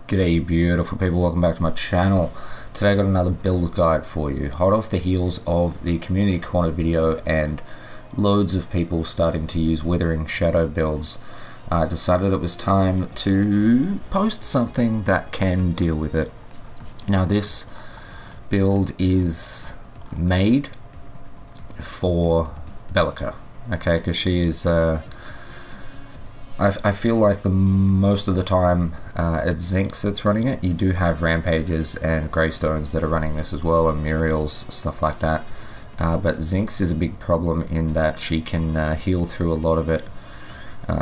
G'day beautiful people, welcome back to my channel. Today I got another build guide for you. Hot off the heels of the community corner video and loads of people starting to use Withering Shadow builds, I decided it was time to post something that can deal with it. Now this build is made for Belica, okay, because she is I feel like most of the time it's Zinx that's running it. You do have Rampages and Greystones that are running this as well, and Muriels, stuff like that. But Zinx is a big problem in that she can heal through a lot of it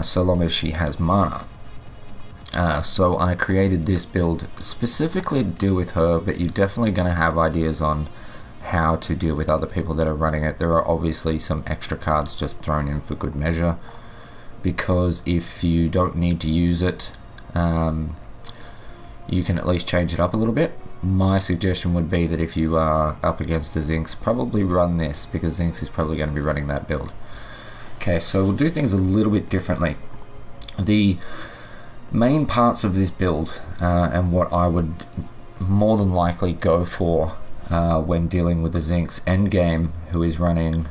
so long as she has mana. So I created this build specifically to deal with her, but you're definitely going to have ideas on how to deal with other people that are running it. There are obviously some extra cards just thrown in for good measure, because if you don't need to use it, you can at least change it up a little bit. My suggestion would be that if you are up against a Zinx, probably run this, because Zinx is probably going to be running that build. Okay, so we'll do things a little bit differently. The main parts of this build, and what I would more than likely go for when dealing with the Zinx endgame who is running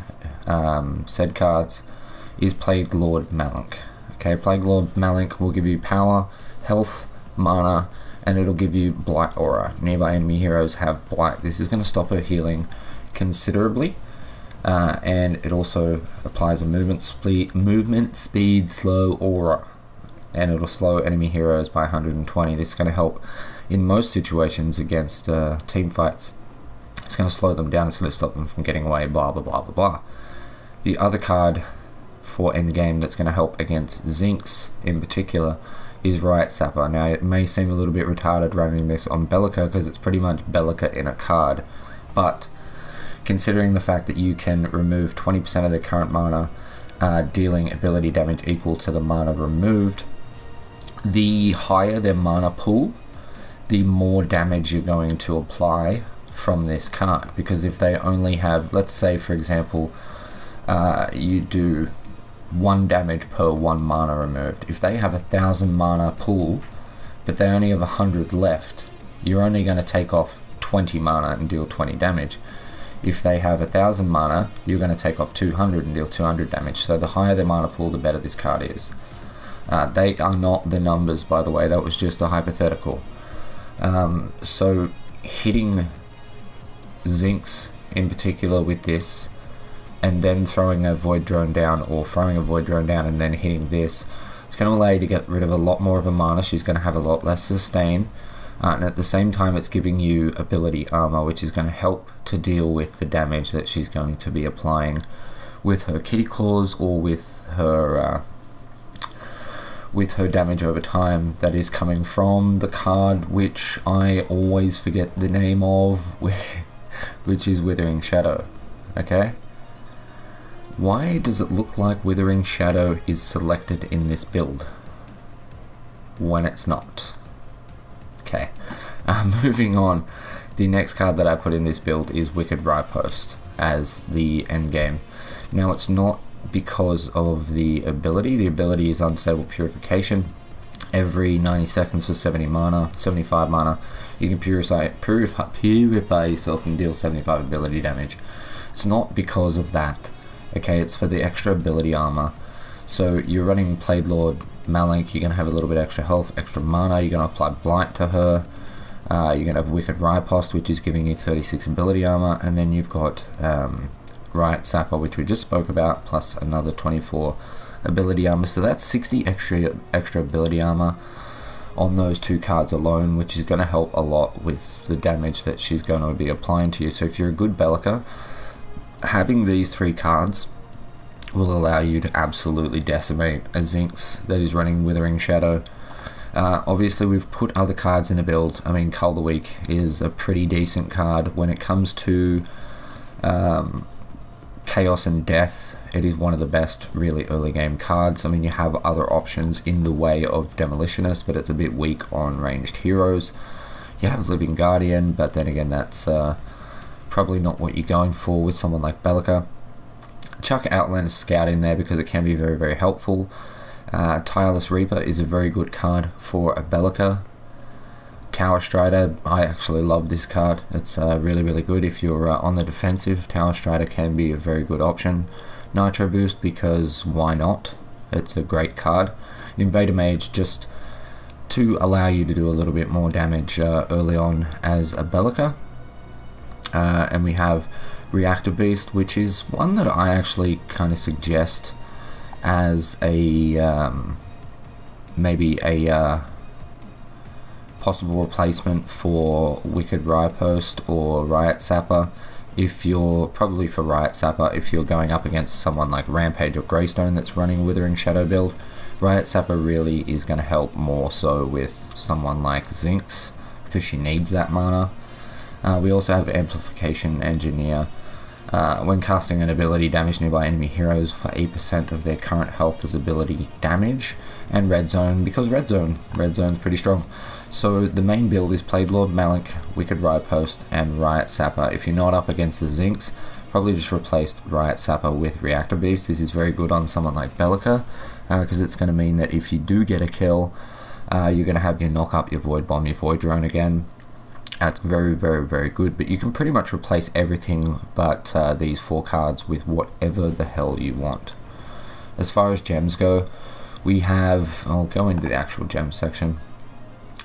said cards, is Plague Lord Malink. Okay, Plague Lord Malink will give you power, health, mana, and it'll give you Blight Aura. Nearby enemy heroes have Blight. This is going to stop her healing considerably, and it also applies a movement speed slow aura, and it'll slow enemy heroes by 120. This is going to help in most situations against team fights. It's going to slow them down, it's going to stop them from getting away, blah blah blah blah blah. The other card for endgame that's going to help against Zinx in particular is Riot Sapper. Now it may seem a little bit retarded running this on Belica because it's pretty much Belica in a card, but considering the fact that you can remove 20% of their current mana, dealing ability damage equal to the mana removed, the higher their mana pool, the more damage you're going to apply from this card. Because if they only have, let's say for example, you do 1 damage per 1 mana removed. If they have 1,000 mana pool, but they only have 100 left, you're only going to take off 20 mana and deal 20 damage. If they have 1,000 mana, you're going to take off 200 and deal 200 damage. So the higher their mana pool, the better this card is. They are not the numbers, by the way, that was just a hypothetical. So hitting Zinx in particular with this, and then throwing a Void Drone down, or throwing a Void Drone down and then hitting this, it's going to allow you to get rid of a lot more of a mana. She's going to have a lot less sustain, and at the same time it's giving you ability armor, which is going to help to deal with the damage that she's going to be applying with her Kitty Claws, or with her damage over time that is coming from the card which I always forget the name of, which is Withering Shadow. Okay? Why does it look like Withering Shadow is selected in this build when it's not? Okay, moving on. The next card that I put in this build is Wicked Riposte as the endgame. Now it's not because of the ability. The ability is Unstable Purification. Every 90 seconds for 75 mana, you can purify yourself and deal 75 ability damage. It's not because of that. Okay, it's for the extra ability armor. So you're running Plague Lord Malink, you're going to have a little bit extra health, extra mana, you're going to apply Blight to her, you're going to have Wicked Riposte, which is giving you 36 ability armor, and then you've got Riot Sapper, which we just spoke about, plus another 24 ability armor. So that's 60 extra ability armor on those 2 cards alone, which is going to help a lot with the damage that she's going to be applying to you. So if you're a good Belica, having these 3 cards will allow you to absolutely decimate a Zinx that is running Withering Shadow. Obviously we've put other cards in the build. I mean, Cull the Weak is a pretty decent card. When it comes to Chaos and Death, it is one of the best really early game cards. I mean, you have other options in the way of Demolitionist, but it's a bit weak on ranged heroes. You have Living Guardian, but then again that's probably not what you're going for with someone like Belica. Chuck Outlander Scout in there because it can be very, very helpful. Tireless Reaper is a very good card for a Belica. Tower Strider, I actually love this card. It's really, really good. If you're on the defensive, Tower Strider can be a very good option. Nitro Boost, because why not? It's a great card. Invader Mage, just to allow you to do a little bit more damage early on as a Belica. And we have Reactor Beast, which is one that I actually kind of suggest as a maybe a possible replacement for Wicked Riotpost or Riot Sapper. If you're probably for Riot Sapper, if you're going up against someone like Rampage or Greystone that's running Withering Shadow build, Riot Sapper really is going to help more so with someone like Zinx, because she needs that mana. We also have Amplification Engineer. When casting an ability, damage nearby enemy heroes for 8% of their current health as ability damage. And Red Zone, because Red Zone's pretty strong. So the main build is Plaguelord, Malik, Wicked Riotpost, and Riot Sapper. If you're not up against the Zinx, probably just replace Riot Sapper with Reactor Beast. This is very good on someone like Belica, because it's going to mean that if you do get a kill, you're going to have your knock up, your Void Bomb, your Void Drone again. That's very, very, very good, but you can pretty much replace everything but these 4 cards with whatever the hell you want. As far as gems go, we have, I'll go into the actual gem section,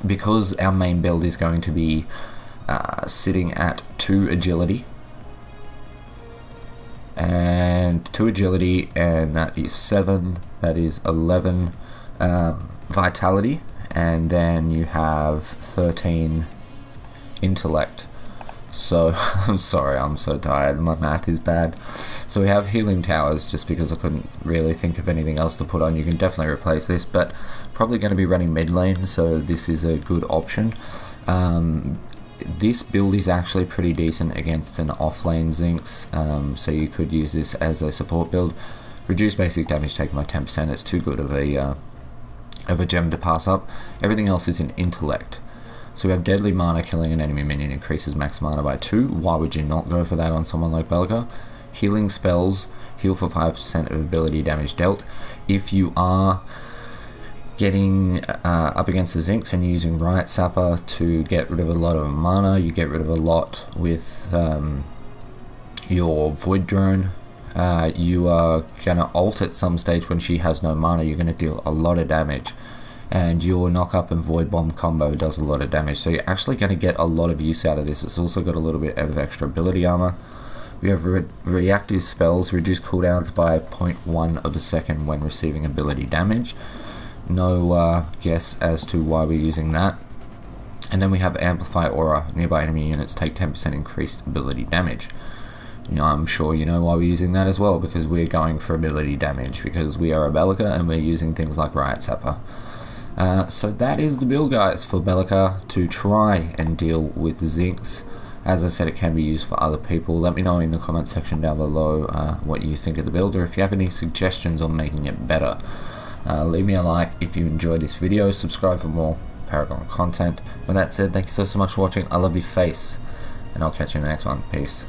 because our main build is going to be sitting at 2 agility, and that is 7, that is 11 vitality, and then you have 13 intellect. So I'm sorry, I'm so tired, my math is bad. So we have healing towers, just because I couldn't really think of anything else to put on. You can definitely replace this, but probably going to be running mid lane, so this is a good option. This build is actually pretty decent against an off-lane Zinx, so you could use this as a support build. Reduce basic damage taken by 10%. It's too good of a gem to pass up. Everything else is in intellect. So we have Deadly Mana, killing an enemy minion increases max mana by 2. Why would you not go for that on someone like Belica? Healing spells, heal for 5% of ability damage dealt. If you are getting up against the Zinx and using Riot Sapper to get rid of a lot of mana, you get rid of a lot with your Void Drone. You are going to ult at some stage when she has no mana. You're going to deal a lot of damage, and your knock up and Void Bomb combo does a lot of damage, so you're actually going to get a lot of use out of this. It's also got a little bit of extra ability armor. We have reactive spells, reduce cooldowns by 0.1 of a second when receiving ability damage. No guess as to why we're using that. And then we have Amplify Aura. Nearby enemy units take 10% increased ability damage. You know, I'm sure you know why we're using that as well, because we're going for ability damage, because we are a Belica and we're using things like Riot Sapper. So that is the build, guys, for Belica to try and deal with Zinx. As I said, it can be used for other people. Let me know in the comment section down below what you think of the build, or if you have any suggestions on making it better. Leave me a like if you enjoyed this video, subscribe for more Paragon content. With that said, thank you so much for watching. I love your face, and I'll catch you in the next one. Peace.